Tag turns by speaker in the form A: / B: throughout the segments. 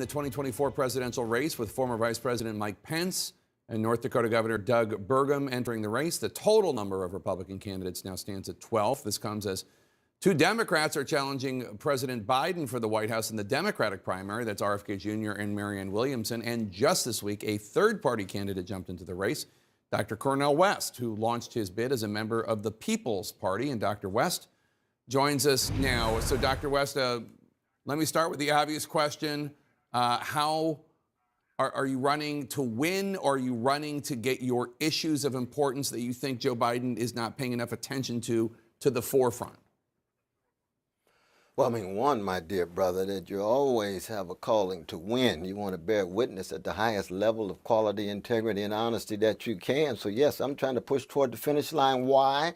A: the 2024 presidential race, with former Vice President Mike Pence and North Dakota Governor Doug Burgum entering the race. The total number of Republican candidates now stands at 12. This comes as two Democrats are challenging President Biden for the White House in the Democratic primary. That's RFK Jr. and Marianne Williamson. And just this week, a third-party candidate jumped into the race, Dr. Cornel West, who launched his bid as a member of the People's Party. And Dr. West joins us now. So, Dr. West, let me start with the obvious question. How are you running to win, or are you running to get your issues of importance that you think Joe Biden is not paying enough attention to the forefront?
B: Well, I mean, one, my dear brother, that you always have a calling to win. You want to bear witness at the highest level of quality, integrity, and honesty that you can. So, yes, I'm trying to push toward the finish line. Why?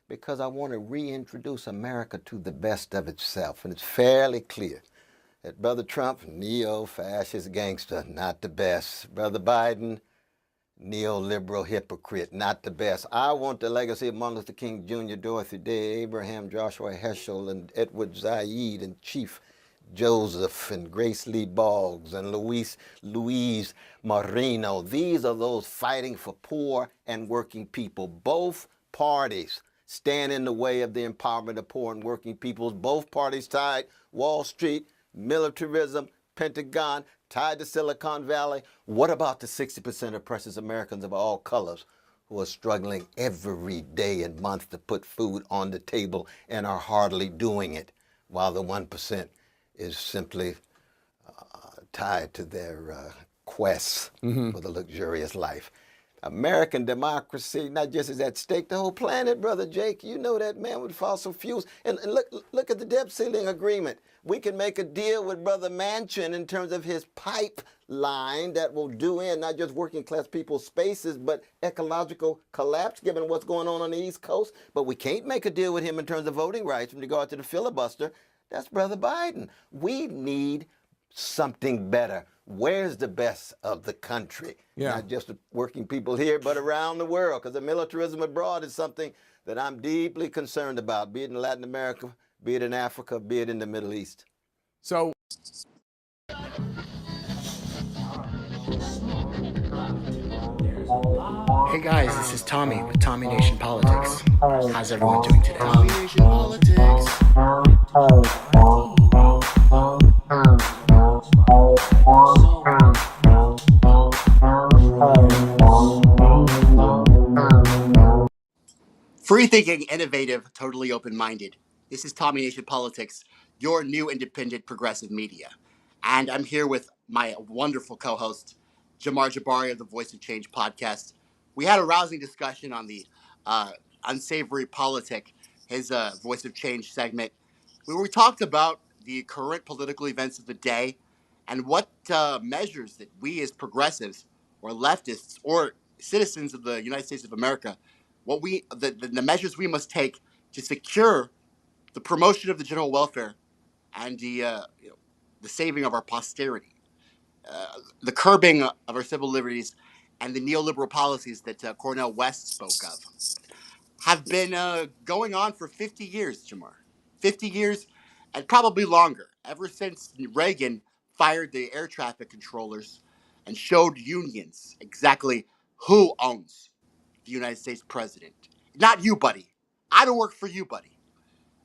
B: Because I want to reintroduce America to the best of itself. And it's fairly clear that Brother Trump, neo-fascist gangster, not the best. Brother Biden, neoliberal hypocrite, not the best. I want the legacy of Martin Luther King Jr., Dorothy Day, Abraham Joshua Heschel, and Edward Said, and Chief Joseph, and Grace Lee Boggs, and Louise Moreno. These are those fighting for poor and working people. Both parties stand in the way of the empowerment of poor and working peoples. Both parties tied Wall Street, militarism, Pentagon, tied to Silicon Valley. What about the 60% of precious Americans of all colors who are struggling every day and month to put food on the table and are hardly doing it, while the 1% is simply tied to their quests for the luxurious life? American democracy not just is at stake, the whole planet, Brother Jake. You know that, man, with fossil fuels. And look at the debt ceiling agreement. We can make a deal with Brother Manchin in terms of his pipeline that will do in not just working class people's spaces, but ecological collapse, given what's going on the East Coast. But we can't make a deal with him in terms of voting rights in regard to the filibuster. That's Brother Biden. We need something better. Where's the best of the country?
A: Yeah.
B: Not just the working people here, but around the world. Because the militarism abroad is something that I'm deeply concerned about, be it in Latin America, be it in Africa, be it in the Middle East.
A: So,
C: hey guys, this is Tommy with Tommy Nation Politics. How's everyone doing today? Tommy Nation Politics. Free-thinking, innovative, totally open-minded. This is Tommy Nation Politics, your new independent progressive media. And I'm here with my wonderful co-host, Jamar Jabari of the Voice of Change podcast. We had a rousing discussion on the unsavory politic, his Voice of Change segment, where we talked about the current political events of the day and what measures that we as progressives or leftists or citizens of the United States of America, the measures we must take to secure the promotion of the general welfare and the saving of our posterity, the curbing of our civil liberties, and the neoliberal policies that Cornel West spoke of have been going on for 50 years, Jamar. 50 years and probably longer, ever since Reagan fired the air traffic controllers and showed unions exactly who owns the United States president. Not you, buddy. I don't work for you, buddy.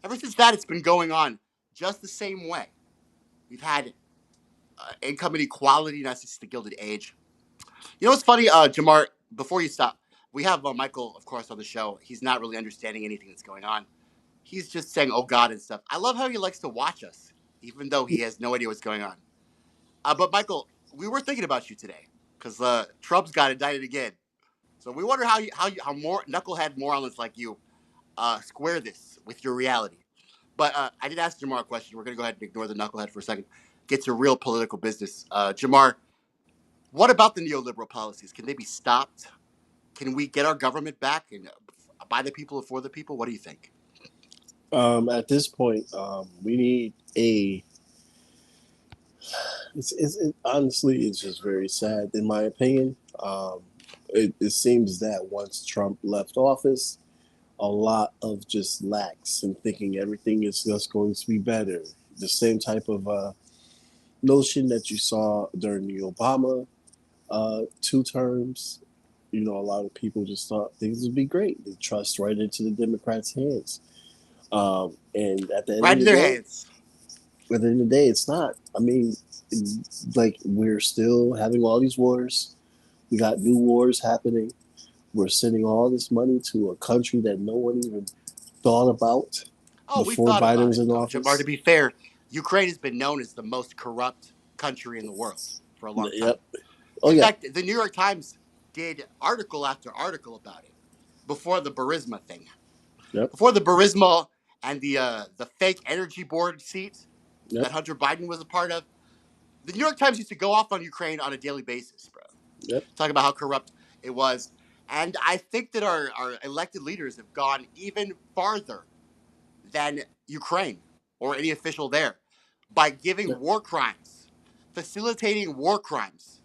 C: Ever since that, it's been going on just the same way. We've had income inequality, not just the Gilded Age. You know what's funny, Jamar, before you stop, we have Michael, of course, on the show. He's not really understanding anything that's going on. He's just saying, oh, God, and stuff. I love how he likes to watch us, even though he has no idea what's going on. But, Michael, we were thinking about you today because Trump's got indicted again. So we wonder how more knucklehead morons like you square this with your reality. But I did ask Jamar a question. We're going to go ahead and ignore the knucklehead for a second. Get to real political business. Jamar, what about the neoliberal policies? Can they be stopped? Can we get our government back and by the people for the people? What do you think?
D: At this point, we need a. Honestly, it's just very sad, in my opinion. It seems that once Trump left office, a lot of just lax and thinking everything is just going to be better. The same type of notion that you saw during the Obama 2 terms. You know, a lot of people just thought things would be great. They trust right into the Democrats' hands. And at the end
C: Right
D: of
C: in
D: the
C: their
D: day,
C: hands.
D: at the end of the day, it's not. I mean, like we're still having all these wars. We got new wars happening. We're sending all this money to a country that no one even thought about
C: Oh, we
D: before
C: thought
D: Biden
C: about
D: was
C: it,
D: in
C: though. Jamar, to
D: office.
C: be fair, Ukraine has been known as the most corrupt country in the world for a long time.
D: Yep. Oh
C: In
D: yeah.
C: fact, the New York Times did article after article about it before the Burisma thing.
D: Yep.
C: Before the Burisma and the fake energy board seat
D: Yep.
C: that Hunter Biden was a part of, the New York Times used to go off on Ukraine on a daily basis, bro.
D: Yep.
C: Talk about how corrupt it was. And I think that our elected leaders have gone even farther than Ukraine or any official there by giving
D: Yep.
C: war crimes, facilitating war crimes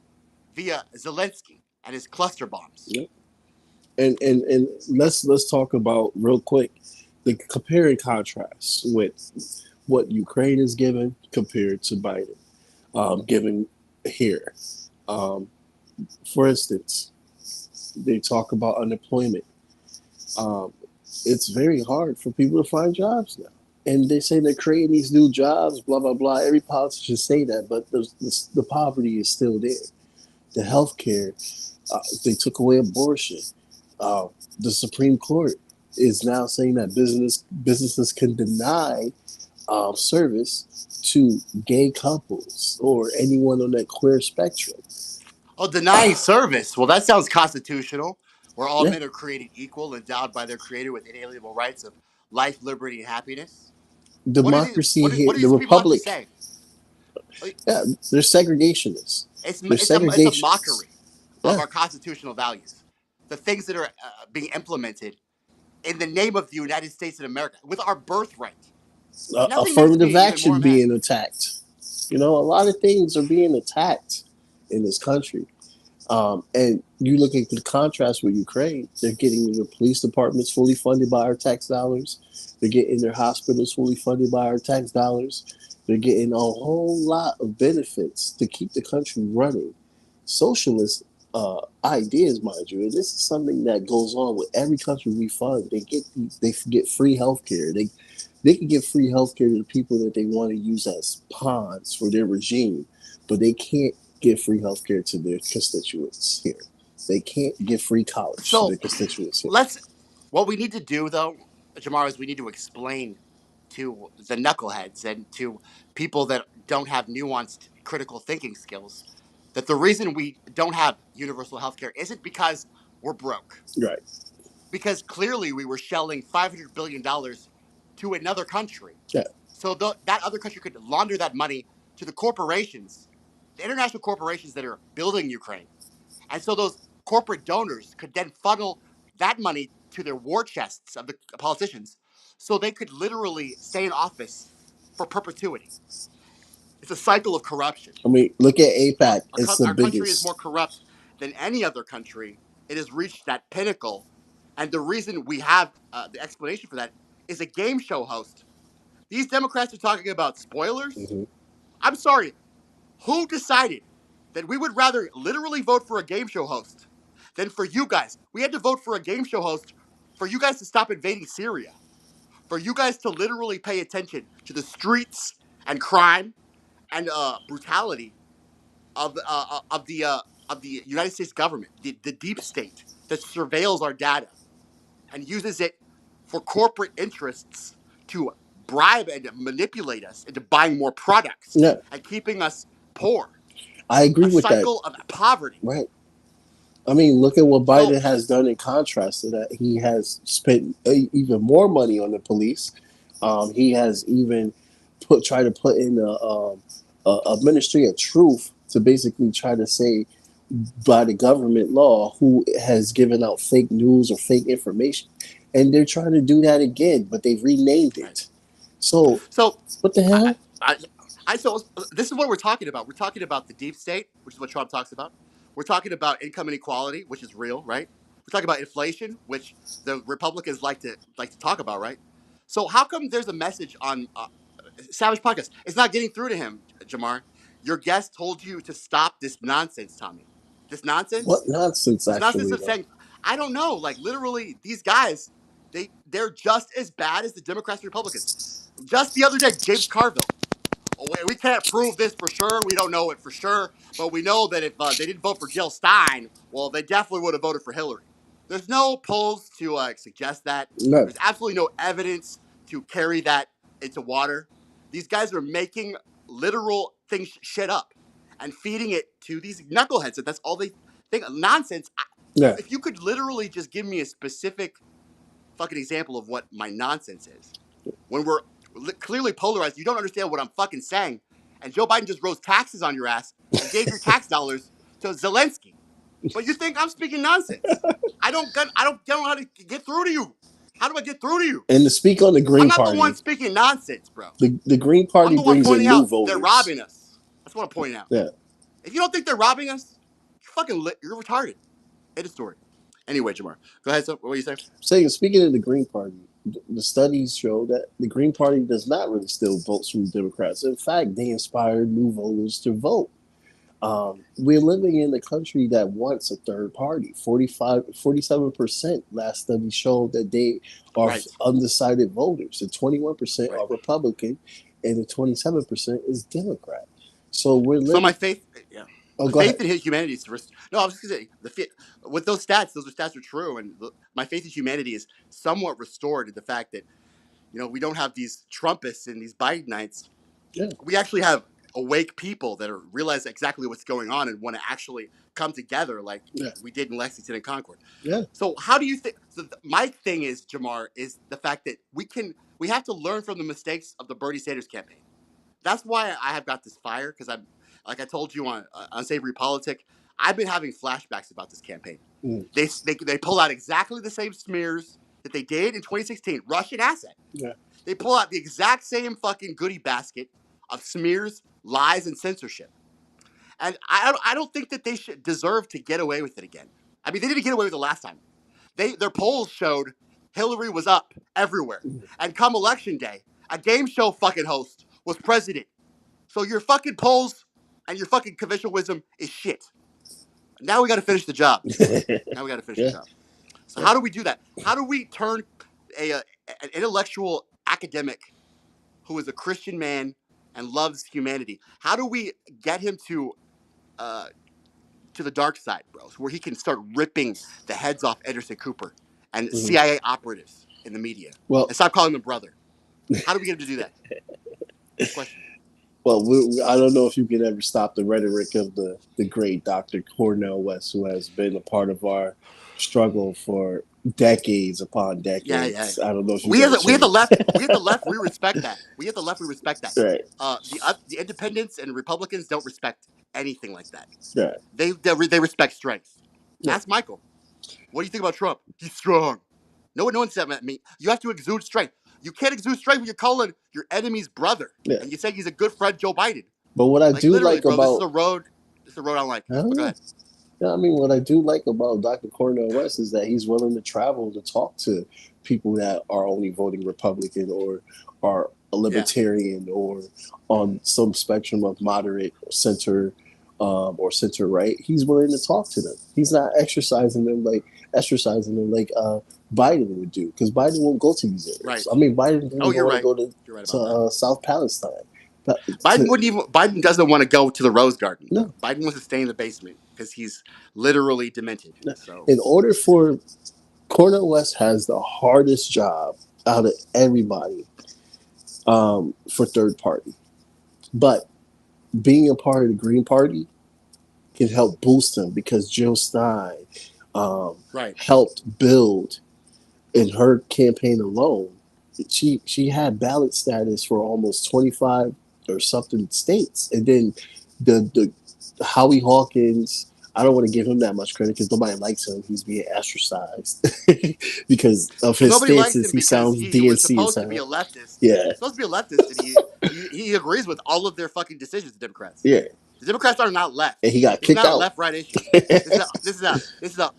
C: via Zelensky and his cluster bombs.
D: Yep. And let's talk about real quick the compare and contrast with what Ukraine is given compared to Biden giving here. Um, for instance, they talk about unemployment. Um, it's very hard for people to find jobs now. And they say they're creating these new jobs, blah, blah, blah. Every politician say that, but the poverty is still there. The health care, they took away abortion. Uh, the Supreme Court is now saying that businesses can deny service to gay couples or anyone on that queer spectrum.
C: Oh, denying service. Well, that sounds constitutional, where all
D: Yeah,
C: men are created equal, endowed by their creator with inalienable rights of life, liberty, and happiness.
D: democracy here,
C: What do
D: the
C: these people have to
D: republic.
C: say?
D: Yeah, they're segregationists. They're
C: It's a
D: segregationists.
C: mockery of
D: Yeah,
C: our constitutional values. The things that are being implemented in the name of the United States of America with our birthright. Nothing makes me
D: affirmative
C: even more
D: action
C: mad.
D: being attacked. You know, a lot of things are being attacked in this country. And you look at the contrast with Ukraine, they're getting their police departments fully funded by our tax dollars. They're getting their hospitals fully funded by our tax dollars. They're getting a whole lot of benefits to keep the country running. Socialist ideas, mind you, and this is something that goes on with every country we fund. They get free healthcare. They can give free healthcare to the people that they want to use as pawns for their regime, but they can't give free healthcare to their constituents here. They can't give free college to
C: So
D: their constituents here.
C: let's. What we need to do, though, Jamar, is we need to explain to the knuckleheads and to people that don't have nuanced critical thinking skills that the reason we don't have universal health care isn't because we're broke.
D: Right.
C: Because clearly we were shelling $500 billion to another country.
D: Yeah.
C: So that other country could launder that money to the corporations, the international corporations that are building Ukraine. And so those corporate donors could then funnel that money to their war chests of the politicians so they could literally stay in office for perpetuity. It's a cycle of corruption.
D: I mean, look at APAC. It's the
C: Our country is more
D: biggest.
C: corrupt than any other country. It has reached that pinnacle. And the reason we have the explanation for that is a game show host. These Democrats are talking about spoilers.
D: Mm-hmm.
C: I'm sorry. Who decided that we would rather literally vote for a game show host than for you guys? We had to vote for a game show host for you guys to stop invading Syria, for you guys to literally pay attention to the streets and crime and brutality of the United States government, the deep state that surveils our data and uses it for corporate interests to bribe and manipulate us into buying more products
D: Yeah,
C: and keeping us poor.
D: I agree
C: A
D: with that.
C: cycle of poverty.
D: Right. I mean, look at what
C: So,
D: Biden has done in contrast to that. He has spent even more money on the police. He has even tried to put in a ministry of truth to basically try to say by the government law who has given out fake news or fake information, and they're trying to do that again, but they've renamed
C: right.
D: it. So
C: So,
D: what the hell?
C: I, so this is what we're talking about. We're talking about the deep state, which is what Trump talks about. We're talking about income inequality, which is real, right? We're talking about inflation, which the Republicans like to talk about, right? So how come there's a message on Savage Podcast? It's not getting through to him, Jamar. Your guest told you to stop this nonsense, Tommy. This nonsense.
D: What nonsense,
C: This nonsense
D: actually?
C: of saying, I don't know. Like literally, these guys, they're just as bad as the Democrats and Republicans. Just the other day, James Carville. Oh, we can't prove this for sure. We don't know it for sure, but we know that if they didn't vote for Jill Stein, well, they definitely would have voted for Hillary. There's no polls to suggest that.
D: No.
C: There's absolutely no evidence to carry that into water. These guys are making literal things shit up and feeding it to these knuckleheads. And that's all they think. Nonsense.
D: Yeah.
C: If you could literally just give me a specific fucking example of what my nonsense is, when we're clearly polarized, you don't understand what I'm fucking saying. And Joe Biden just rose taxes on your ass and gave your tax dollars to Zelensky. But you think I'm speaking nonsense? I don't know how to get through to you. How do I get through to you?
D: And to speak on the Green
C: I'm not
D: Party,
C: the one speaking nonsense, bro.
D: the Green Party
C: I'm the one
D: brings in
C: pointing
D: new
C: out
D: voters.
C: they're robbing us. That's what I'm pointing out.
D: Yeah.
C: If you don't think they're robbing us, you're retarded. Hit a story. Anyway, Jamar, go ahead. So, what were you saying?
D: Speaking of the Green Party, the studies show that the Green Party does not really steal votes from Democrats. In fact, they inspired new voters to vote. We're living in a country that wants a third party. 47% last study showed that they are
C: Right.
D: undecided voters. The 21%
C: Right.
D: are Republican, and the 27% is Democrat. So we're living.
C: So my faith, yeah.
D: Oh,
C: The
D: go
C: faith
D: ahead.
C: in humanity is no. I was just gonna say with those stats are true, and my faith in humanity is somewhat restored in the fact that we don't have these Trumpists and these Bidenites.
D: Yeah.
C: We actually have awake people that realize exactly what's going on and want to actually come together, like we did in Lexington and Concord.
D: Yeah.
C: So how do you think? So my thing is, Jamar, is the fact that we have to learn from the mistakes of the Bernie Sanders campaign. That's why I have got this fire, because I'm, like I told you on Unsavory Politic, I've been having flashbacks about this campaign.
D: Mm.
C: They pull out exactly the same smears that they did in 2016, Russian asset.
D: Yeah.
C: They pull out the exact same fucking goodie basket of smears, lies, and censorship. And I don't think that they should deserve to get away with it again. I mean, they didn't get away with it last time. Their polls showed Hillary was up everywhere. And come election day, a game show fucking host was president. So your fucking polls and your fucking conventional wisdom is shit. Now we got to finish the job. The job. So how do we do that? How do we turn an intellectual academic who is a Christian man and loves humanity? How do we get him to the dark side, bro, where he can start ripping the heads off Anderson Cooper and CIA operatives in the media?
D: Well,
C: and stop calling them brother. How do we get him to do that? Question.
D: Well, I don't know if you can ever stop the rhetoric of the great Dr. Cornel West, who has been a part of our struggle for decades upon decades.
C: Yeah.
D: I don't know if
C: we have the left. We respect that. Right. The independents and Republicans don't respect anything like that.
D: Yeah.
C: They respect strength.
D: Yeah.
C: Ask Michael. What do you think about Trump? He's strong. No one said that. You have to exude strength. You can't exude strength when you're calling your enemy's brother, and you say he's a good friend, Joe Biden.
D: But what I do like
C: bro,
D: about
C: this is the road I like. Go ahead.
D: Yeah, I mean, what I do like about Dr. Cornel West is that he's willing to travel to talk to people that are only voting Republican or are a libertarian or on some spectrum of moderate center or center right. He's willing to talk to them. He's not exercising them like Biden would do, because Biden won't go to these areas.
C: Right.
D: I mean, Biden didn't want to go to South Palestine.
C: Biden doesn't want to go to the Rose Garden.
D: No.
C: Biden wants to stay in the basement because he's literally demented.
D: No.
C: So,
D: in order for Cornel West has the hardest job out of everybody for third party, but being a part of the Green Party can help boost him, because Jill Stein helped build in her campaign alone. She had ballot status for almost 25 or something states, and then the Howie Hawkins. I don't want to give him that much credit because nobody likes him. He's being ostracized because of his stances. He sounds DNC.
C: He was supposed to be a leftist.
D: Yeah,
C: he's supposed to be a leftist, and he agrees with all of their fucking decisions. The Democrats.
D: Yeah,
C: the Democrats are not left.
D: And he got kicked out.
C: It's not a left-right issue. This is a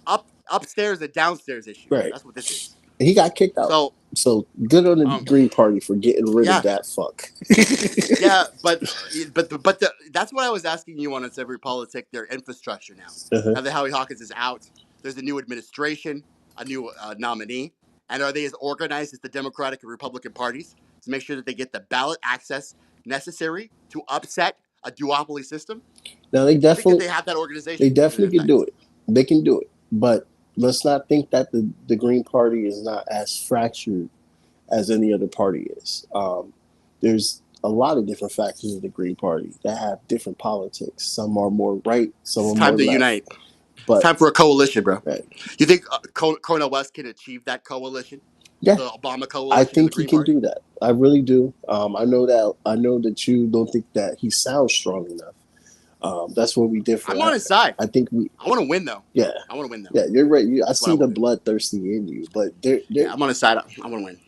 C: upstairs and downstairs issue.
D: Right.
C: That's what this is.
D: And he got kicked out.
C: So
D: So good on the Green Party for getting rid of that fuck.
C: Yeah, but that's what I was asking you on It's Every Politic, their infrastructure now. Now that Howie Hawkins is out, there's a new administration, a new nominee. And are they as organized as the Democratic and Republican parties to make sure that they get the ballot access necessary to upset a duopoly system?
D: Now they definitely
C: they have that organization.
D: They definitely can do it. They can do it. But let's not think that the Green Party is not as fractured as any other party is. There's a lot of different factions of the Green Party that have different politics. Some are more right, some are more left.
C: It's time to unite. But, it's time for a coalition, bro. Right. You think Cornel West can achieve that coalition?
D: Yeah,
C: the Obama coalition.
D: I think he can do that. I really do. I know that you don't think that he sounds strong enough. That's where we differ.
C: I'm on his side.
D: I think
C: I want to win though.
D: Yeah,
C: I want to win though.
D: Yeah, you're right. I see the bloodthirsty in you, but
C: I'm on his side. I want to win.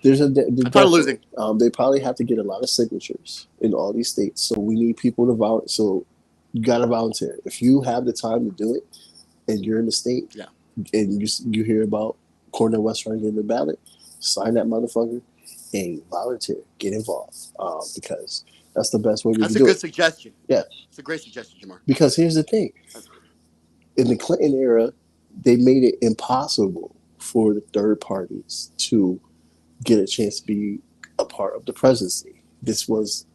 D: I'm
C: probably losing.
D: They probably have to get a lot of signatures in all these states, so we need people to vote. So you got to volunteer if you have the time to do it, and you're in the state.
C: Yeah.
D: And you hear about Cornel West trying to get in the ballot, sign that motherfucker and volunteer, get involved, because that's the best way to do it.
C: That's a good suggestion.
D: Yeah.
C: It's a great suggestion, Jamar.
D: Because here's the thing. In the Clinton era, they made it impossible for the third parties to get a chance to be a part of the presidency. This was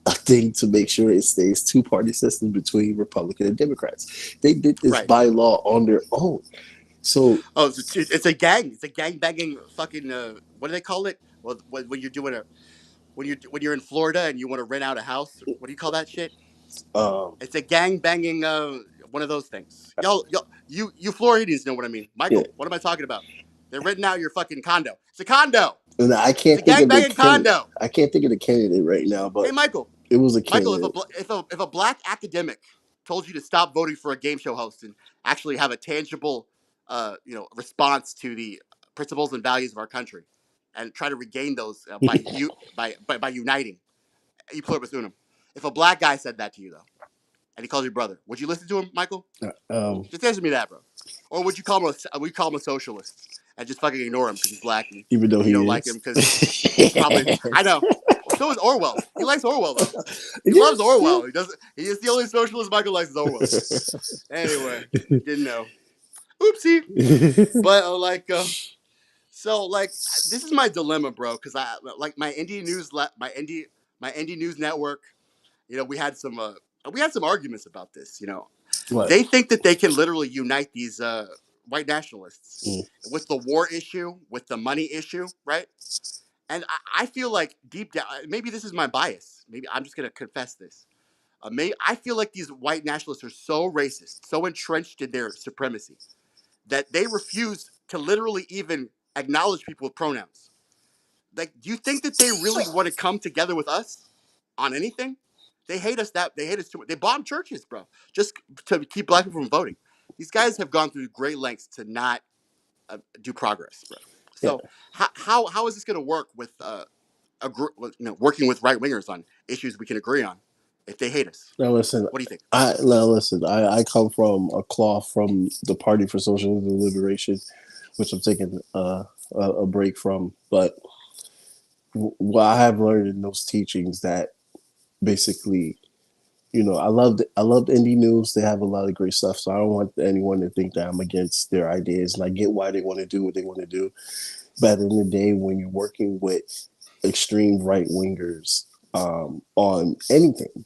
D: a thing to make sure it stays two-party system between Republican and Democrats. They did this by law on their own. So
C: it's a gang. It's a gang banging fucking. What do they call it? Well, when you're doing when you're in Florida and you want to rent out a house. What do you call that shit? It's a gang banging. One of those things. You Floridians know what I mean, Michael. Yeah. What am I talking about? They're renting out your fucking condo. It's a condo.
D: And I can't
C: think of the condo.
D: I can't think of the candidate right now, but
C: hey, Michael.
D: It was a candidate.
C: Michael, if a black academic told you to stop voting for a game show host and actually have a tangible response to the principles and values of our country, and try to regain those by uniting. You put it with unum. If a black guy said that to you though, and he calls you brother, would you listen to him, Michael? Just answer me that, bro. Or would you call him a socialist and just fucking ignore him because he's black, and
D: even though
C: you don't like him because he's probably I know. So is Orwell. He likes Orwell though. He loves Orwell. He doesn't. He is the only socialist Michael likes is Orwell. Anyway, didn't know. Oopsie. But this is my dilemma, bro. Because I like my indie news network. We had some arguments about this.
D: What?
C: They think that they can literally unite these white nationalists with the war issue, with the money issue, right? And I feel like deep down, maybe this is my bias. Maybe I'm just gonna confess this. I feel like these white nationalists are so racist, so entrenched in their supremacy, that they refuse to literally even acknowledge people with pronouns. Like, do you think that they really want to come together with us on anything? They hate us too much. They bomb churches, bro, just to keep black people from voting. These guys have gone through great lengths to not do progress, bro. So how is this going to work with working with right wingers on issues we can agree on if they hate us?
D: Now listen,
C: what do you think?
D: I come from a cloth from the Party for Socialism and Liberation, which I'm taking a break from. But what I have learned in those teachings that basically, I loved indie news. They have a lot of great stuff. So I don't want anyone to think that I'm against their ideas. And I get why they want to do what they want to do. But at the end of the day, when you're working with extreme right wingers on anything,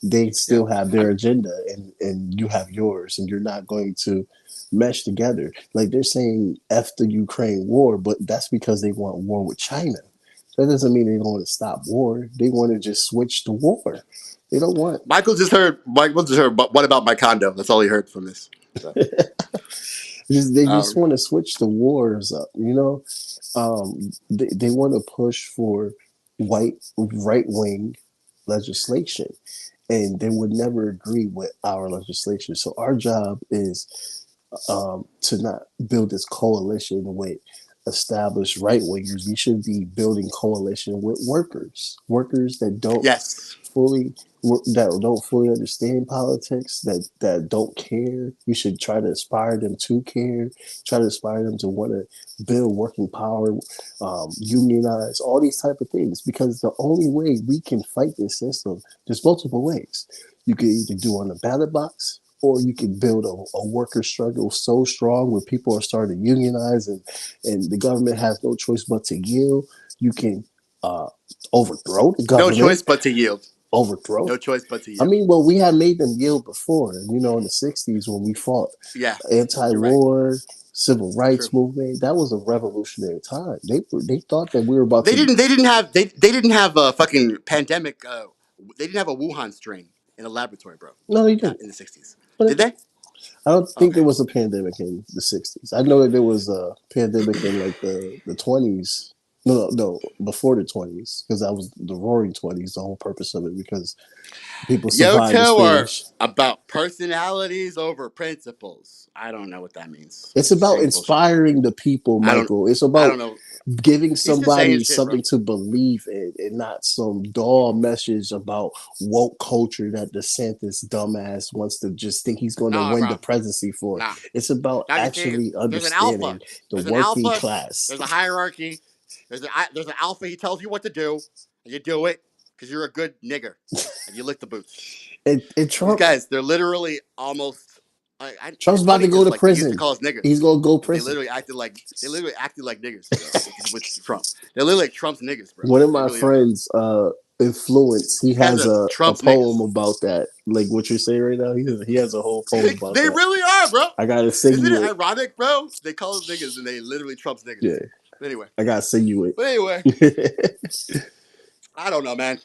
D: they still have their agenda and you have yours, and you're not going to mesh together. Like they're saying F the Ukraine war, but that's because they want war with China. That doesn't mean they don't want to stop war. They want to just switch the war. They don't want.
C: Michael just heard. But what about my condo? That's all he heard from this. So.
D: They just want to switch the wars up. They want to push for right wing legislation, and they would never agree with our legislation. So our job is to not build this coalition with established right wingers. We should be building coalition with workers that don't
C: Yes.
D: fully understand politics, that don't care. We should try to inspire them to care, try to inspire them to want to build working power, unionize, all these type of things. Because the only way we can fight this system, there's multiple ways. You can either do on the ballot box, or you can build a worker struggle so strong where people are starting to unionize, and the government has no choice but to yield. You can overthrow the government.
C: No choice but to yield.
D: Overthrow.
C: No choice but to yield.
D: I mean, well, we had made them yield before, in the 60s when we fought anti-war, civil rights movement. That was a revolutionary time. They thought that we were about
C: They didn't have a fucking pandemic. They didn't have a Wuhan strain in a laboratory, bro.
D: No, they didn't.
C: In the 60s. Did they?
D: I don't think there was a pandemic in the 60s. I know that there was a pandemic in like the 20s. No, before the 20s, because that was the Roaring 20s, the whole purpose of it, because people survived the Spanish.
C: About personalities over principles. I don't know what that means.
D: It's about inspiring the people, Michael. It's about giving somebody something to believe in, and not some dull message about woke culture that DeSantis dumbass wants to just think he's going to win the presidency for. It's about actually understanding the working class.
C: There's a hierarchy. There's an alpha. He tells you what to do, and you do it because you're a good nigger, and you lick the boots.
D: And Trump,
C: these guys, they're literally almost.
D: Trump's about to go to prison.
C: Used to call us niggers.
D: He's gonna go prison.
C: They literally acted like niggers, bro, with Trump. They're literally like Trump's niggers, bro.
D: One of my friends, Influence, he has a poem about that. Like what you're saying right now, he has a whole poem about that.
C: They really are, bro.
D: I gotta sing you it.
C: Isn't it ironic, bro? They call us niggas, and they literally Trump's niggas.
D: Yeah.
C: But anyway,
D: I gotta sing you it.
C: But anyway, I don't know, man.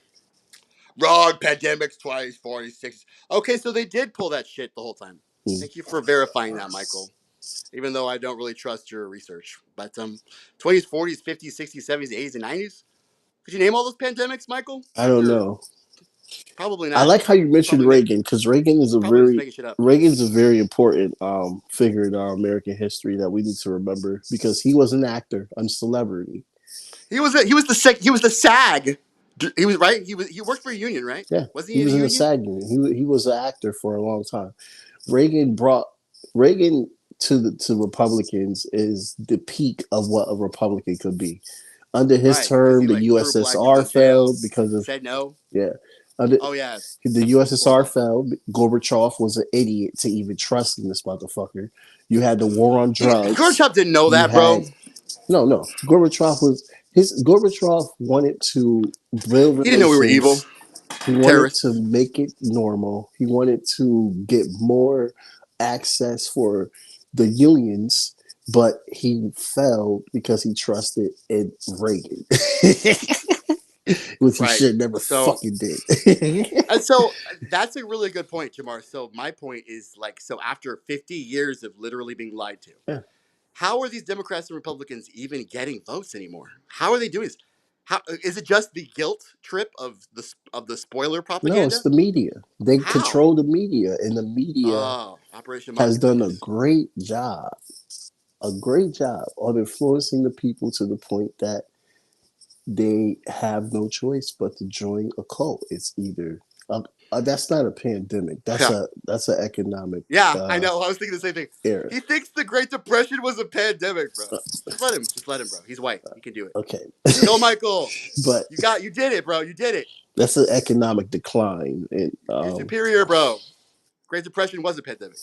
C: Wrong pandemics twice, 46. Okay, so they did pull that shit the whole time. Thank you for verifying that, Michael. Even though I don't really trust your research. But 20s, 40s, 50s, 60s, 70s, 80s, and 90s? Could you name all those pandemics, Michael?
D: I don't know.
C: Probably not.
D: I like how you mentioned Reagan, because Reagan's a very important figure in our American history that we need to remember, because he was an actor, a celebrity.
C: He was the SAG. He was right. He worked for a union, right?
D: Yeah,
C: was
D: he was in the SAG union. He was an actor for a long time. Reagan to Republicans is the peak of what a Republican could be. Under his term, the USSR fell because of
C: said no.
D: Yeah.
C: The
D: USSR fell. Gorbachev was an idiot to even trust in this motherfucker. You had the war on drugs.
C: Gorbachev didn't know that, bro.
D: No. Gorbachev wanted to build relations.
C: He didn't know we were evil.
D: He wanted to make it normal. He wanted to get more access for the unions, but he failed because he trusted in Reagan. Which he should never fucking did.
C: And so that's a really good point, Jamar. So my point is after 50 years of literally being lied to, how are these Democrats and Republicans even getting votes anymore? How are they doing this? How is it just the guilt trip of the spoiler propaganda?
D: No, it's the media. They control the media, and the media has done a great job on influencing the people to the point that they have no choice but to join a cult. It's either that's not a pandemic. That's an economic.
C: Yeah, I know. I was thinking the same thing.
D: Era.
C: He thinks the Great Depression was a pandemic, bro. Just let him, bro. He's white. He can do it.
D: Okay.
C: Go, Michael.
D: But
C: you did it, bro. You did it.
D: That's an economic decline. And
C: you're superior, bro. Great Depression was a pandemic.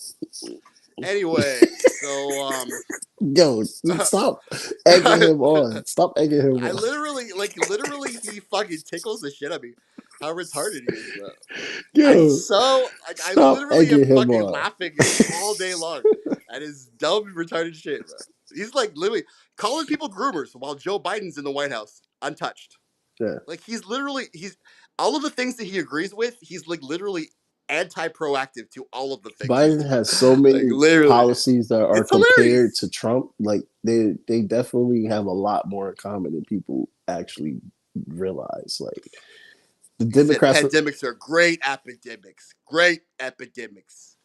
C: Anyway, so
D: yo, stop egging him on. Stop egging him on.
C: I literally, he fucking tickles the shit out of me. How retarded he is, bro.
D: Yo,
C: I literally am fucking laughing all day long at his dumb, retarded shit, bro. He's literally calling people groomers while Joe Biden's in the White House, untouched.
D: Yeah.
C: He's all of the things that he agrees with, he's literally anti-proactive to all of the things.
D: Biden has so many policies that are compared to Trump. They definitely have a lot more in common than people actually realize. The Democrats.
C: Pandemics are great epidemics. Great epidemics.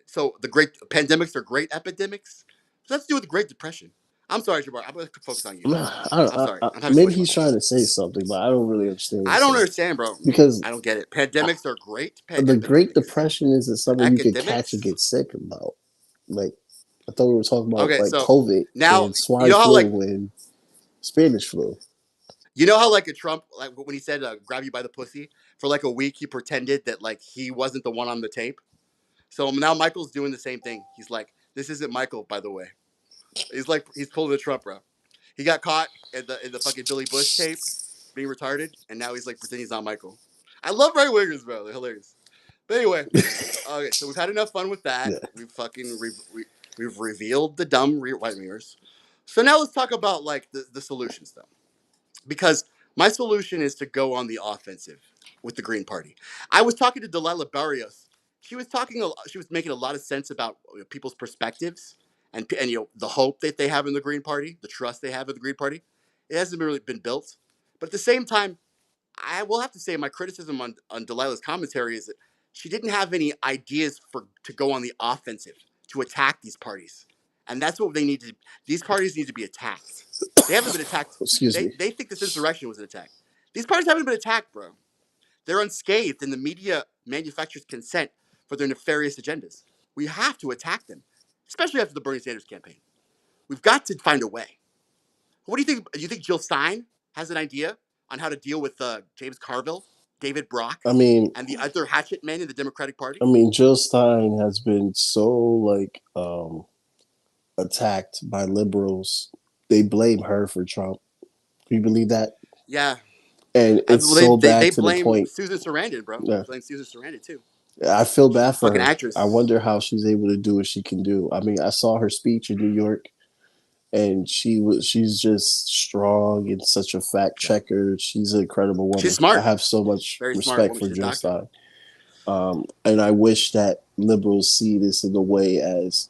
C: So the great pandemics are great epidemics. So let's do with the Great Depression. I'm sorry, Jabbar. I'm going to focus on you. I'm sorry. I'm having so
D: Maybe
C: much
D: he's
C: fun.
D: trying to say something, but I don't really understand what
C: I
D: he's
C: don't
D: saying.
C: understand, bro.
D: Because
C: I don't get it. Pandemics are great.
D: the Great
C: Pandemics.
D: Depression isn't something you could catch and
C: Academics.
D: get sick about. Like, I thought we were talking about
C: Okay,
D: like
C: so
D: COVID
C: now
D: and
C: you
D: swine
C: know how
D: flu and Spanish flu.
C: you know how like a Trump like when he said grab you by the pussy for like a week he pretended that like he wasn't the one on the tape. So now Michael's doing the same thing. He's like, this isn't Michael, by the way. He's pulling the Trump, bro. He got caught in the fucking Billy Bush tape being retarded, and now he's like pretending he's not Michael. I love right wingers, bro. They're hilarious. But anyway, okay, so we've had enough fun with that.
D: Yeah.
C: We've revealed the dumb white wingers. So now let's talk about like the solutions though, because my solution is to go on the offensive with the Green Party. I was talking to Delilah Barrios. She was making a lot of sense about people's perspectives and the hope that they have in the Green Party, the trust they have in the Green Party. It hasn't really been built, but at the same time, I will have to say my criticism on Delilah's commentary is that she didn't have any ideas to go on the offensive to attack these parties, and that's what they need to. These parties need to be attacked. They haven't been attacked.
D: Excuse me.
C: They think this insurrection was an attack. These parties haven't been attacked, bro. They're unscathed, and the media manufactures consent for their nefarious agendas. We have to attack them, especially after the Bernie Sanders campaign. We've got to find a way. What do you think? Do you think Jill Stein has an idea on how to deal with James Carville, David Brock,
D: I mean,
C: and the other hatchet men in the Democratic Party?
D: Jill Stein has been so like attacked by liberals. They blame her for Trump. Can you believe that?
C: Yeah.
D: And it's so bad
C: they
D: to the
C: blame
D: point.
C: Susan Sarandon, bro.
D: Yeah.
C: They blame Susan Sarandon too.
D: I feel
C: She's a
D: bad for
C: fucking
D: her.
C: actress.
D: I wonder how she's able to do what she can do. I mean, I saw her speech in New York, and she's just strong and such a fact checker. She's an incredible woman.
C: She's smart.
D: I have so much
C: Very smart
D: respect
C: woman.
D: for
C: She's a
D: Jill
C: doctor.
D: Stein. And I wish that liberals see this in a way as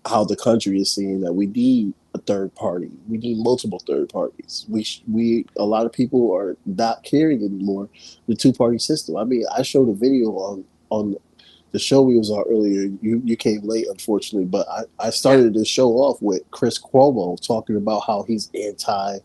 D: how the country is seeing that we need a third party. We need multiple third parties. We a lot of people are not caring anymore the two-party system. I mean, I showed a video on the show we was on earlier. You came late, unfortunately, but I started the show off with Chris Cuomo talking about how he's anti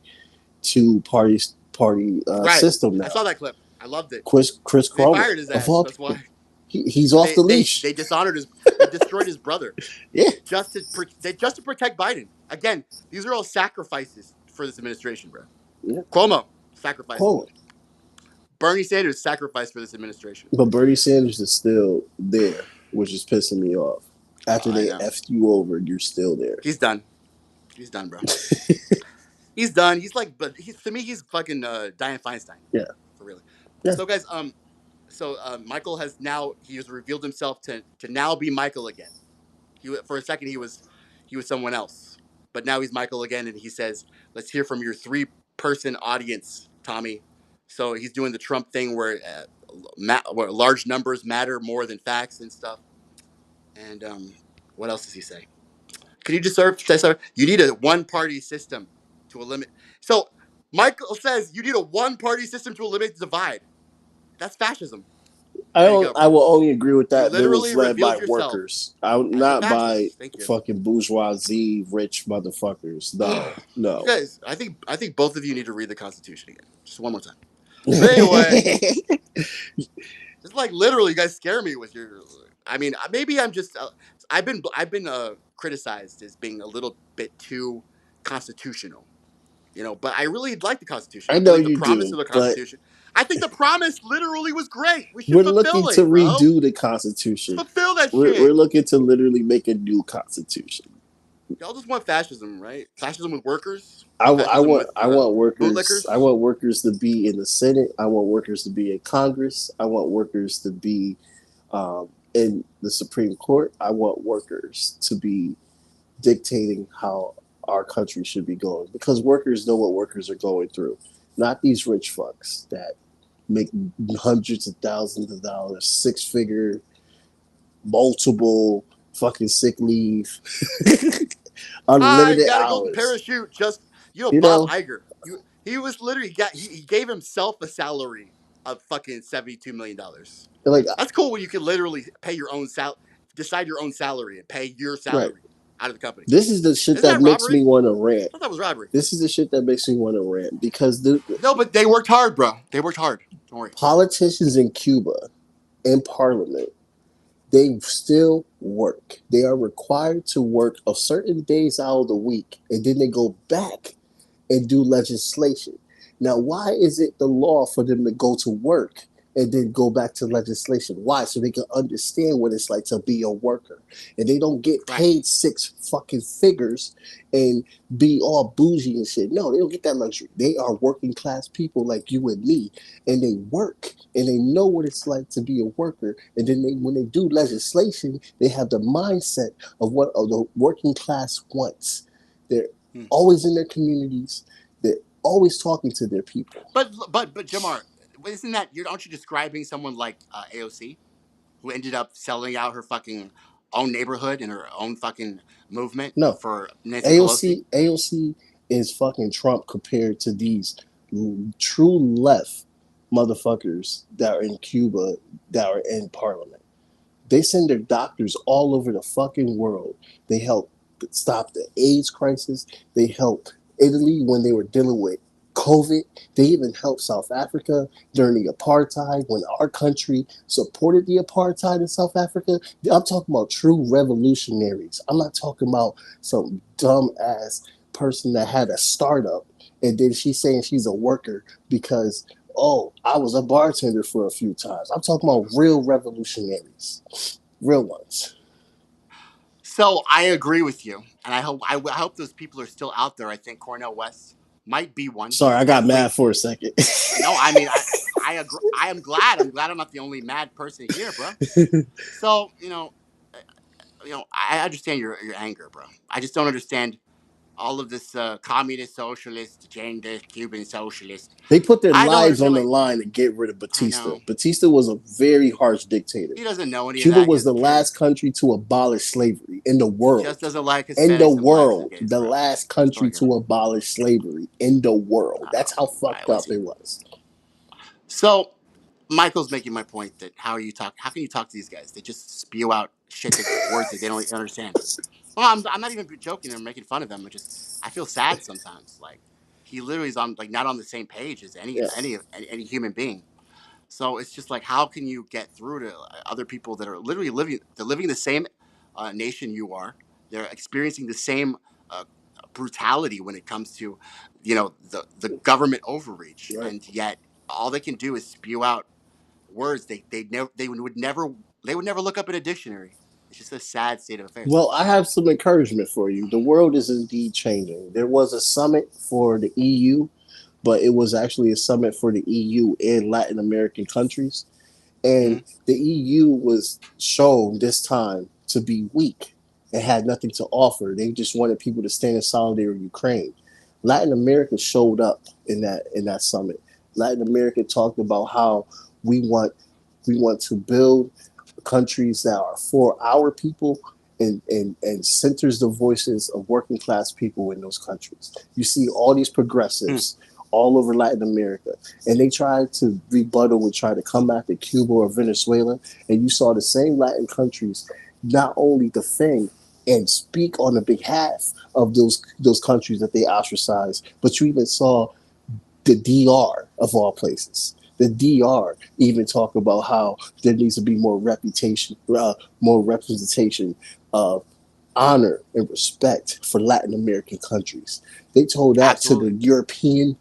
D: two party system now.
C: I saw that clip. I loved it.
D: Chris Cuomo.
C: They fired his ass. That's why.
D: He's off the leash.
C: They dishonored they destroyed his brother.
D: Yeah.
C: Just to protect Biden. Again, these are all sacrifices for this administration, bro.
D: Yeah.
C: Cuomo, sacrifice.
D: Cuomo.
C: Bernie Sanders, sacrifice for this administration.
D: But Bernie Sanders is still there, which is pissing me off. After they effed you over, you're still there.
C: He's done. He's done, bro. He's done. He's like, but to me, he's fucking Dianne Feinstein.
D: Yeah.
C: For really.
D: Yeah.
C: So, guys, Michael has revealed himself to now be Michael again. For a second he was someone else, but now he's Michael again, and he says, "Let's hear from your 3-person audience, Tommy." So he's doing the Trump thing where large numbers matter more than facts and stuff. And what else does he say? Can you just say, you need a one-party system to eliminate. So Michael says you need a one-party system to eliminate the divide. That's fascism.
D: I will only agree with that. It was led by workers, not by fucking bourgeoisie, rich motherfuckers. No.
C: You guys, I think both of you need to read the Constitution again, just one more time. But anyway, just like literally, you guys scare me with your. I mean, maybe I'm just. I've been criticized as being a little bit too constitutional, But I really like the Constitution.
D: I know
C: the
D: you
C: promise
D: do,
C: of the Constitution. I think the promise literally was great. We should
D: we're
C: fulfill
D: looking to redo the Constitution.
C: Fulfill that shit.
D: We're looking to literally make a new Constitution.
C: Y'all just want fascism, right? Fascism with workers.
D: I want workers.
C: Bootlickers?
D: I want workers to be in the Senate. I want workers to be in Congress. I want workers to be in the Supreme Court. I want workers to be dictating how our country should be going, because workers know what workers are going through, not these rich fucks that make hundreds of thousands of dollars, 6-figure, multiple fucking sick leave, unlimited hours.
C: Go parachute. Bob Iger. He was literally he gave himself a salary of fucking $72 million.
D: Like,
C: that's cool when you can literally pay your own decide your own salary and pay your salary.
D: Right.
C: out of the company.
D: This is the shit
C: Isn't
D: that
C: that
D: makes
C: robbery?
D: me want to rant.
C: I thought that was robbery.
D: This is the shit that makes me want to rant because
C: No, but they worked hard, bro. They worked hard. Don't worry.
D: politicians in Cuba, in parliament, they still work. They are required to work of certain days out of the week, and then they go back and do legislation. Now, why is it the law for them to go to work and then go back to legislation? Why? So they can understand what it's like to be a worker. And they don't get
C: Right.
D: paid six fucking figures and be all bougie and shit. No, they don't get that luxury. They are working class people like you and me, and they work and they know what it's like to be a worker. And then when they do legislation, they have the mindset of what the working class wants. They're always in their communities. They're always talking to their people.
C: But Jamar, isn't that aren't you describing someone like AOC, who ended up selling out her fucking own neighborhood and her own fucking movement
D: No,
C: for Nancy Pelosi?
D: AOC is fucking Trump compared to these true left motherfuckers that are in Cuba that are in parliament. They send their doctors all over the fucking world. They help stop the AIDS crisis. They helped Italy when they were dealing with COVID. They even helped South Africa during the apartheid when our country supported the apartheid in South Africa. I'm talking about true revolutionaries. I'm not talking about some dumb ass person that had a startup and then she's saying she's a worker because I was a bartender for a few times. I'm talking about real revolutionaries, real ones.
C: So I agree with you, and I hope those people are still out there. I think Cornel West might be one.
D: Sorry, I got mad for a second.
C: No, I mean I agree. I am glad. I'm glad I'm not the only mad person here, bro. So I understand your anger, bro. I just don't understand all of this communist, socialist, gender, Cuban socialist.
D: They put their
C: I don't
D: lives on
C: understand.
D: the line to get rid of Batista.
C: know.
D: Batista was a very harsh dictator.
C: He doesn't know any
D: Cuba
C: of that.
D: was the last country to abolish slavery in the world.
C: Just doesn't like Hispanics
D: in the
C: and blacks and
D: world,
C: gays,
D: the
C: bro.
D: last country to abolish slavery in the world. That's how fucked up it was.
C: So Michael's making my point that how can you talk to these guys? They just spew out shit, words that they don't understand. Well, I'm not even joking or making fun of them. I feel sad sometimes. Like he literally is not on the same page as any human being. So it's just like, how can you get through to other people that are literally living the same nation you are? They're experiencing the same brutality when it comes to, the government overreach, and yet all they can do is spew out words they would never look up in a dictionary. It's just a sad state of affairs.
D: Well, I have some encouragement for you. The world is indeed changing. There was a summit for the EU, but it was actually a summit for the EU in Latin American countries. And the EU was shown this time to be weak and had nothing to offer. They just wanted people to stand in solidarity with Ukraine. Latin America showed up in that summit. Latin America talked about how we want to build countries that are for our people and centers the voices of working class people in those countries. You see all these progressives all over Latin America, and they tried to rebuttal and try to come after Cuba or Venezuela, and you saw the same Latin countries not only defend and speak on the behalf of those countries that they ostracized, but you even saw the DR of all places. The DR even talk about how there needs to be more representation of honor and respect for Latin American countries. They told that to the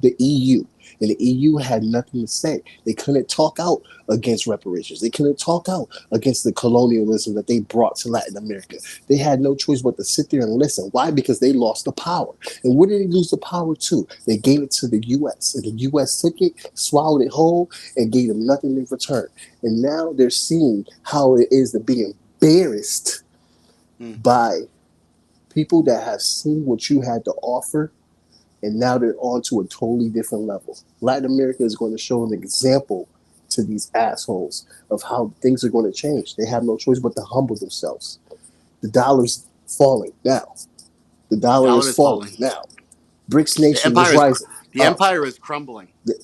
D: the EU, and the EU had nothing to say. They couldn't talk out against reparations. They couldn't talk out against the colonialism that they brought to Latin America. They had no choice but to sit there and listen. Why? Because they lost the power. And what did they lose the power to? They gave it to the US, and the US took it, swallowed it whole, and gave them nothing in return. And now they're seeing how it is to be embarrassed by people that have seen what you had to offer, and now they're on to a totally different level. Latin America is going to show an example to these assholes of how things are going to change. They have no choice but to humble themselves. The dollar's falling now. The dollar is falling now. BRICS nation is rising.
C: The empire is crumbling. The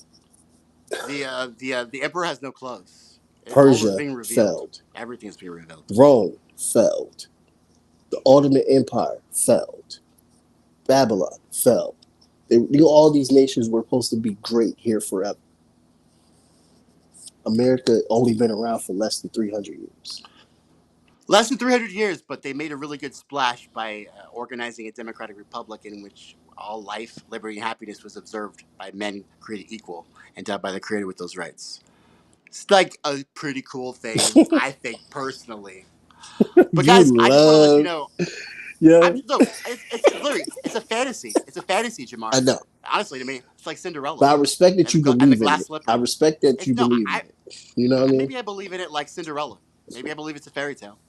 C: emperor has no clothes.
D: Persia
C: being revealed.
D: failed.
C: Everything's being revealed.
D: Rome failed. The Ottoman Empire failed. Babylon fell. All these nations were supposed to be great here forever. America only been around for less than 300 years.
C: Less than 300 years, but they made a really good splash by organizing a democratic republic in which all life, liberty, and happiness was observed by men created equal and endowed by the Creator with those rights. It's like a pretty cool thing, I think, personally. But guys, I just want to let you know,
D: Yeah,
C: it's literally it's a fantasy. It's a fantasy, Jamar.
D: I know.
C: Honestly, to me, it's like Cinderella.
D: But I respect that you
C: And the
D: believe in
C: glass
D: it.
C: slipper.
D: I respect that
C: It's
D: you
C: no,
D: believe in it. You know what I mean?
C: maybe I believe in it like Cinderella. Maybe I believe it's a fairy tale.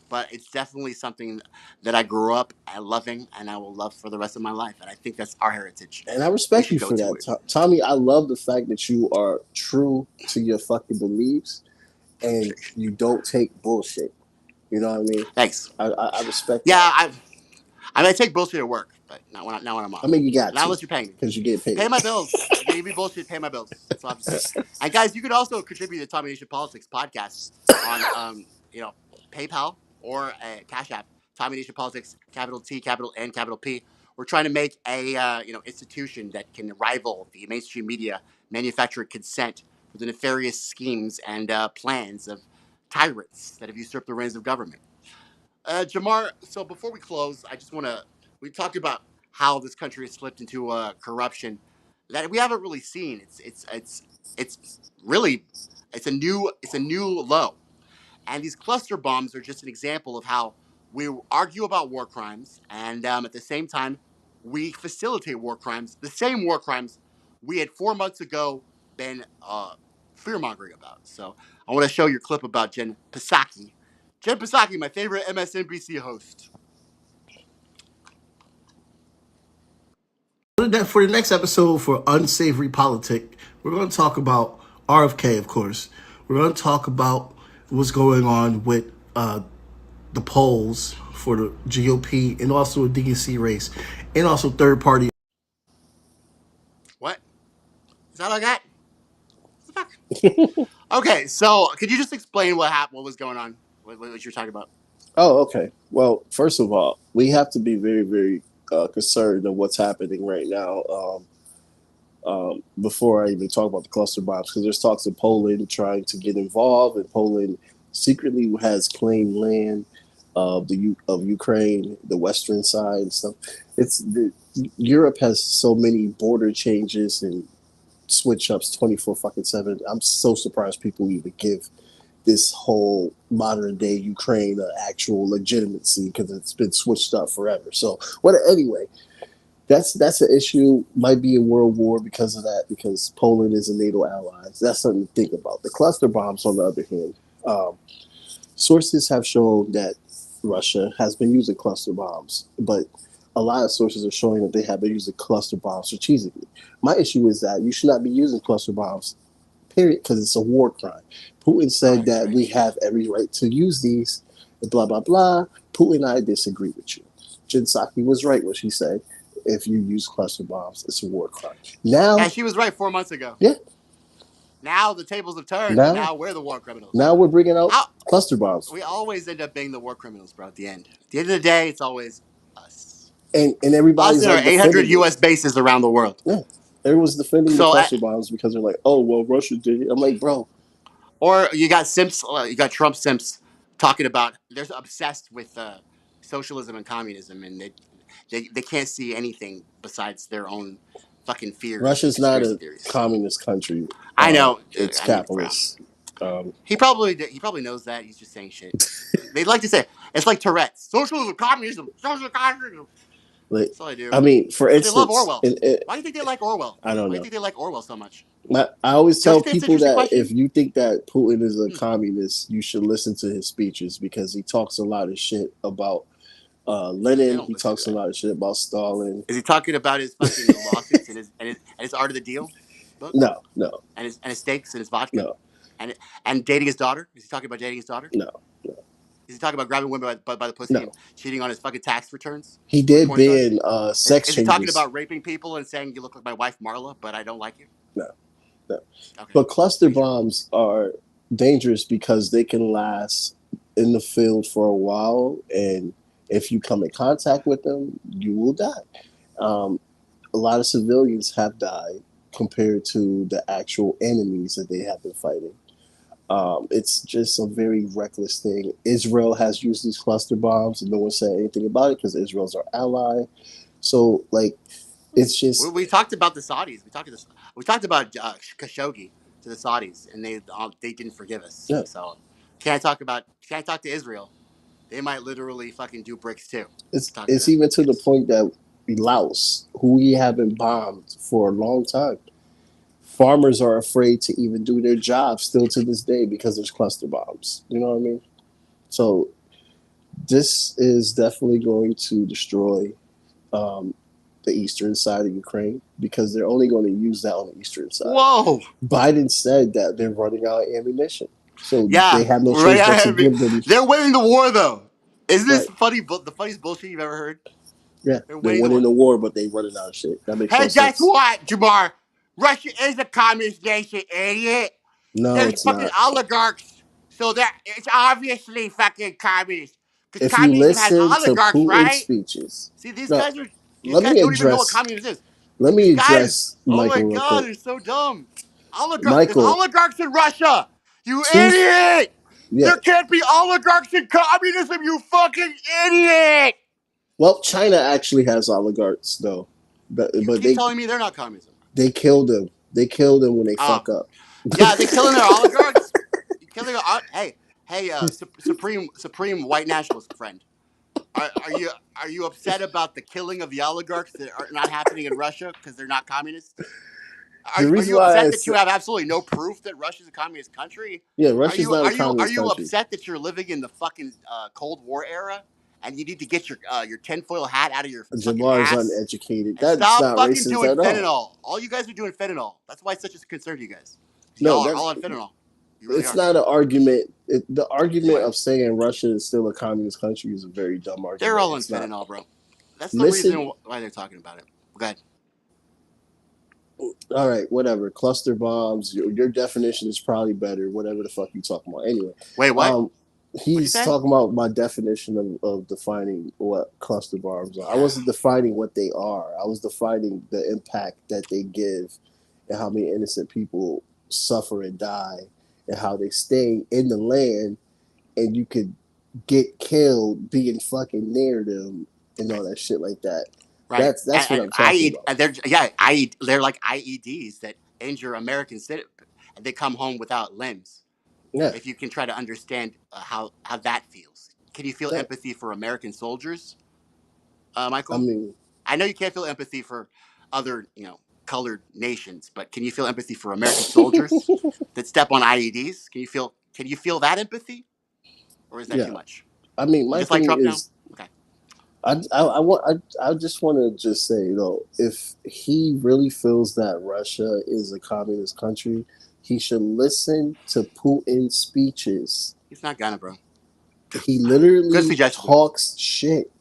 C: But it's definitely something that I grew up loving and I will love for the rest of my life. And I think that's our heritage.
D: And I respect you for that, Tommy. I love the fact that you are true to your fucking beliefs and you don't take bullshit. You know what I mean?
C: Thanks.
D: I respect
C: Yeah,
D: that.
C: I take bullshit at work, but not when I'm off.
D: I mean, you got
C: not
D: to.
C: unless you're paying me.
D: Because you get paid.
C: Pay my bills. You give me bullshit, pay my bills. That's all I have to say. And guys, you can also contribute to Tommy Nation Politics podcast on PayPal or Cash App. Tommy Nation Politics, capital T, capital N, capital P. We're trying to make a institution that can rival the mainstream media, manufacture consent for the nefarious schemes and plans of tyrants that have usurped the reins of government. Jamar, so before we close, I just want to. We talked about how this country has slipped into corruption that we haven't really seen. It's really it's a new low, and these cluster bombs are just an example of how we argue about war crimes, and at the same time we facilitate war crimes, the same war crimes we had 4 months ago been fear mongering about. So I want to show your clip about Jen Psaki. Jen Psaki, my favorite MSNBC host.
E: For the next episode for Unsavory Politic, we're going to talk about RFK, of course. We're going to talk about what's going on with the polls for the GOP and also a DNC race and also third party.
C: What? Is that all I got? What the fuck? Okay, so could you just explain what happened, what was going on, what you're talking about?
D: Oh, okay. Well, first of all, we have to be very, very concerned of what's happening right now. Before I even talk about the cluster bombs, because there's talks of Poland trying to get involved, and Poland secretly has claimed land of Ukraine, the western side and stuff. Europe has so many border changes and switch ups 24/7. I'm so surprised people even give this whole modern day Ukraine an actual legitimacy because it's been switched up forever. So, anyway, that's an issue. Might be a world war because of that, because Poland is a NATO ally. That's something to think about. The cluster bombs, on the other hand, sources have shown that Russia has been using cluster bombs, but a lot of sources are showing that they have been using cluster bombs strategically. My issue is that you should not be using cluster bombs, period, because it's a war crime. Putin said that we have every right to use these, blah, blah, blah. Putin, I disagree with you. Jen Psaki was right when she said, if you use cluster bombs, it's a war crime. Now,
C: yeah, she was right 4 months ago.
D: Yeah.
C: Now the tables have turned. Now we're the war criminals.
D: Now we're bringing out cluster bombs.
C: We always end up being the war criminals, bro, at the end. At the end of the day, it's always us.
D: And everybody's
C: us and our 800 U.S. bases around the world.
D: Yeah. Everyone's defending the cluster bombs because they're like, oh, well, Russia did it. I'm like, bro.
C: Or you got Trump simps talking about, they're obsessed with socialism and communism, and they can't see anything besides their own fucking fears.
D: Russia's not a communist country.
C: I know.
D: It's capitalist.
C: He probably knows that. He's just saying shit. They like to say, it's like Tourette's. Socialism, communism, social communism. That's all I do.
D: I mean, for instance,
C: they love Orwell. Why do you think they like Orwell?
D: I don't know.
C: Why do you think they like Orwell so much?
D: I always tell people that if you think that Putin is a communist, you should listen to his speeches, because he talks a lot of shit about Lenin. He talks a lot of shit about Stalin.
C: Is he talking about his fucking lawsuits and his Art of the Deal book?
D: No.
C: And his steaks and his vodka?
D: No.
C: And dating his daughter? Is he talking about dating his daughter?
D: No.
C: Is he talking about grabbing women by the pussy and cheating on his fucking tax returns?
D: He did ban sex changes. Is
C: he talking about raping people and saying, you look like my wife Marla, but I don't like you?
D: No. Okay. But cluster bombs are dangerous because they can last in the field for a while, and If you come in contact with them, you will die. Um, a lot of civilians have died compared to the actual enemies that they have been fighting. It's just a very reckless thing. Israel has used these cluster bombs, and no one said anything about it because Israel's our ally. So, like, it's just
C: We talked about the Saudis. We talked about Khashoggi to the Saudis, and they didn't forgive us.
D: yeah.
C: So can't talk to Israel. They might literally fucking do bricks too. Talk to
D: It's
C: them.
D: even to the point that Laos, who we haven't bombed for a long time, farmers are afraid to even do their job still to this day because there's cluster bombs. You know what I mean? So this is definitely going to destroy um, the eastern side of Ukraine because they're only going to use that on the eastern side.
C: Whoa!
D: Biden said that they're running out of ammunition, so they
C: Yeah,
D: have no
C: right.
D: choice but to give them.
C: They're winning the war though. Isn't this
D: Right?
C: funny? The funniest bullshit you've ever heard.
D: Yeah,
C: They're
D: they're
C: winning the
D: winning
C: war.
D: the war, but they running out of shit. That makes no
C: Hey, guess
D: sense.
C: what, Jamar? Russia is a communist nation, idiot.
D: No,
C: There's
D: it's
C: fucking
D: not.
C: oligarchs, so that it's obviously fucking communist. Because
D: If you
C: communism has
D: listen to
C: oligarchs,
D: Putin's
C: right?
D: speeches,
C: See,
D: no,
C: these
D: let
C: guys
D: me
C: don't even know what
D: address.
C: communism is.
D: Let me
C: These guys,
D: address
C: oh my
D: Michael real
C: god,
D: quick.
C: they're so dumb. There's
D: Michael,
C: oligarchs in Russia. You
D: two,
C: idiot!
D: yeah.
C: There can't be oligarchs in communism, you fucking idiot!
D: Well, China actually has oligarchs though,
C: You
D: but
C: keep telling me they're not communism.
D: they killed them. They killed them when they
C: Oh,
D: fuck up.
C: yeah, they killing their oligarchs. You killing. Hey, supreme white nationalist friend. Are you upset about the killing of the oligarchs that are not happening in Russia because they're not communist?
D: The
C: Are
D: reason
C: you
D: why
C: upset
D: I
C: that you
D: said,
C: have absolutely no proof that Russia's a communist country?
D: yeah, Russia's not a
C: Are
D: communist
C: you
D: country.
C: upset that you're living in the fucking Cold War era and you need to get your tinfoil hat out of your fucking
D: Jamar is
C: ass
D: uneducated.
C: and
D: That's
C: stop
D: not
C: fucking
D: racist
C: doing
D: at all.
C: fentanyl? All you guys are doing fentanyl. That's why it's such a concern to you guys.
D: No,
C: Y'all are
D: that's
C: all on fentanyl. You really
D: it's
C: are.
D: not an argument. The argument
C: Anyway,
D: of saying Russia is still a communist country is a very dumb
C: they're
D: argument.
C: all on
D: It's not.
C: fentanyl, bro. That's the
D: Listen,
C: reason why they're talking about it. Go ahead.
D: all right, whatever. Cluster bombs. Your definition is probably better. Whatever the fuck you talking about. Anyway,
C: Wait, what?
D: um,
C: What'd you
D: he's
C: say?
D: talking about my definition of defining what cluster bombs are. I
C: Yeah.
D: wasn't defining what they are. I was defining the impact that they give and how many innocent people suffer and die and how they stay in the land and you could get killed being fucking near them and all that shit like that.
C: Right.
D: That's what I'm talking about.
C: They're like IEDs that injure American citizens, and they come home without limbs.
D: Yeah,
C: If you can try to understand how that feels, can you feel
D: yeah.
C: empathy for American soldiers,
D: I
C: Michael?
D: mean,
C: I know you can't feel empathy for other colored nations, but can you feel empathy for American soldiers that step on IEDs? Can you feel that empathy, or is that
D: yeah.
C: too much?
D: I mean,
C: You
D: my
C: just like
D: thing
C: Trump now?
D: is,
C: Okay.
D: I just want to just say, if he really feels that Russia is a communist country, he should listen to Putin's speeches.
C: He's not gonna, bro.
D: He
C: Good
D: literally
C: suggestion.
D: talks shit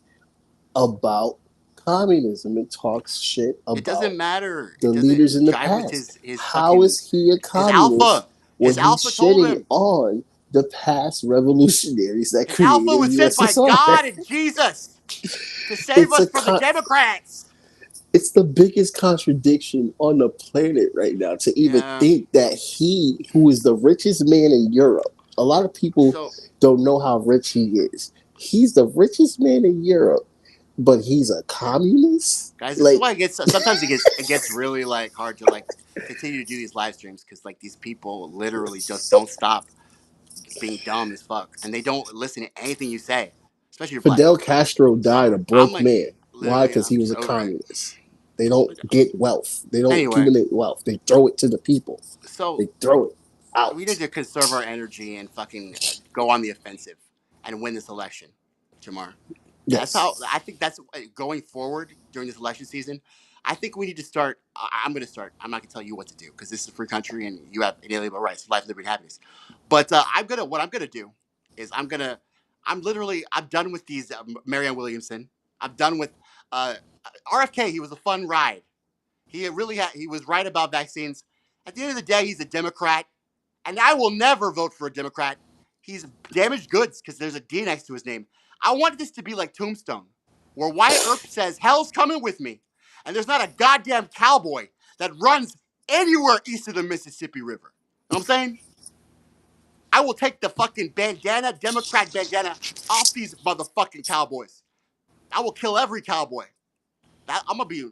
D: about communism and talks shit
C: It doesn't
D: about
C: matter.
D: the
C: It doesn't
D: leaders in the
C: jive with
D: past.
C: his
D: How
C: fucking
D: is he a
C: his
D: communist
C: alpha.
D: when
C: His
D: he's
C: alpha told
D: shitting
C: him.
D: on the past revolutionaries that
C: His alpha
D: created
C: was sent by
D: USSR?
C: God and Jesus to save
D: It's
C: us
D: a
C: from the Democrats.
D: it's the biggest contradiction on the planet right now to even
C: Yeah.
D: think that he, who is the richest man in Europe, a lot of people
C: So
D: don't know how rich he is. He's the richest man in Europe, but he's a communist.
C: guys, this is
D: Like
C: why sometimes it gets really like hard to like continue to do these live streams because like these people literally just don't stop being dumb as fuck and they don't listen to anything you say, especially if you're black.
D: Fidel Castro died a
C: I'm
D: broke
C: like
D: man. Why?
C: literally
D: Because he was a
C: over it.
D: communist. They don't get wealth. They don't
C: Anyway,
D: accumulate wealth. They throw it to the people.
C: so
D: They throw it
C: we need
D: out.
C: to conserve our energy and fucking go on the offensive and win this election, Jamar. That's how
D: Yes.
C: I think that's going forward during this election season. I think we need to start. I'm going to start. I'm not going to tell you what to do because this is a free country and you have inalienable rights, life, liberty, and happiness. But what I'm gonna do is I'm done with these Marianne Williamson. I'm done with uh, RFK. He was a fun ride. He was right about vaccines. At the end of the day, he's a Democrat, and I will never vote for a Democrat. He's damaged goods because there's a D next to his name. I want this to be like Tombstone, where Wyatt Earp says, hell's coming with me. And there's not a goddamn cowboy that runs anywhere east of the Mississippi River. You know what I'm saying? I will take the fucking bandana, Democrat bandana, off these motherfucking cowboys. I will kill every cowboy. I'm gonna be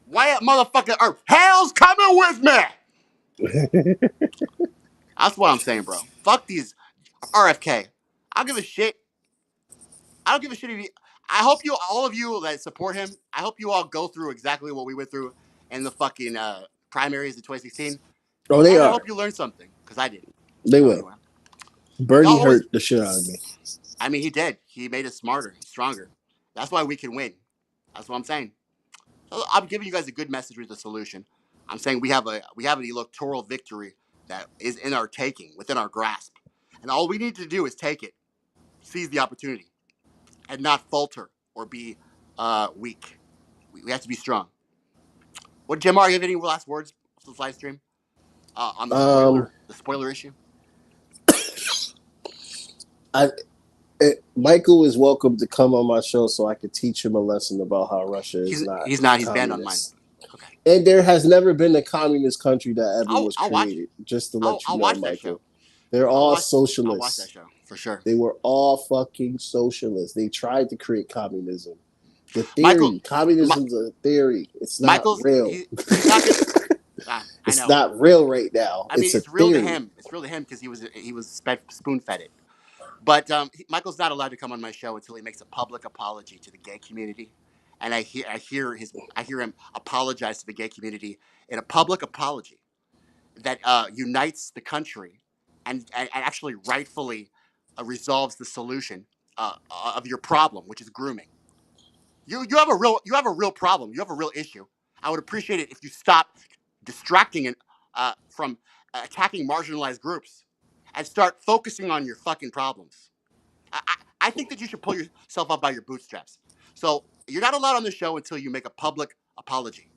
C: Wyatt motherfucking Earp. Hell's coming with me. That's what I'm saying, bro. Fuck these RFK. I don't give a shit. I don't give a shit if you. I hope you, all of you that support him, I hope you all go through exactly what we went through in the fucking primaries in 2016.
D: Oh, they
C: And I
D: are.
C: hope you learned something, because I didn't.
D: They will.
C: Anyway.
D: Bernie hurt the shit out of me.
C: I mean, he did. He made us smarter, stronger. That's why we can win. That's what I'm saying. So I'm giving you guys a good message with the solution. I'm saying we have an electoral victory that is in our taking, within our grasp. And all we need to do is take it, seize the opportunity, and not falter or be weak. We have to be strong. What, Jamar, you have any last words for this live stream on the spoiler issue?
D: Michael is welcome to come on my show so I can teach him a lesson about how Russia is not.
C: He's not. He's banned on mine. Okay.
D: And there has never been a communist country that ever was created. Just to let you know, Michael. They're all socialists.
C: I'll watch that show for sure.
D: They were all fucking socialists. They tried to create communism. The theory, communism's a theory. It's not real. It's not real right now.
C: I mean, it's real to him. It's real to him because he was spoon fed it. But Michael's not allowed to come on my show until he makes a public apology to the gay community, and I hear him apologize to the gay community in a public apology that unites the country and actually rightfully resolves the solution of your problem, which is grooming. You have a real problem. You have a real issue. I would appreciate it if you stop distracting and from attacking marginalized groups and start focusing on your fucking problems. I think that you should pull yourself up by your bootstraps. So you're not allowed on the show until you make a public apology,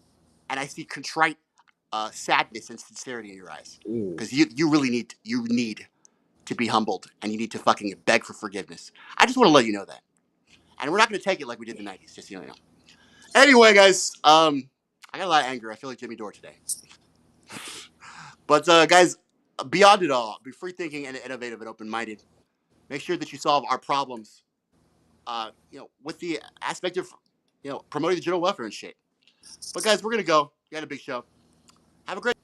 C: and I see contrite sadness and sincerity in your eyes because you really need to be humbled, and you need to fucking beg for forgiveness. I just want to let you know that, and we're not going to take it like we did in the 90s. Just so you know. Anyway, guys, I got a lot of anger. I feel like Jimmy Dore today. But guys, beyond it all, be free thinking and innovative and open minded. Make sure that you solve our problems, with the aspect of, promoting the general welfare and shit. But guys, we're gonna go. We had a big show. Have a great.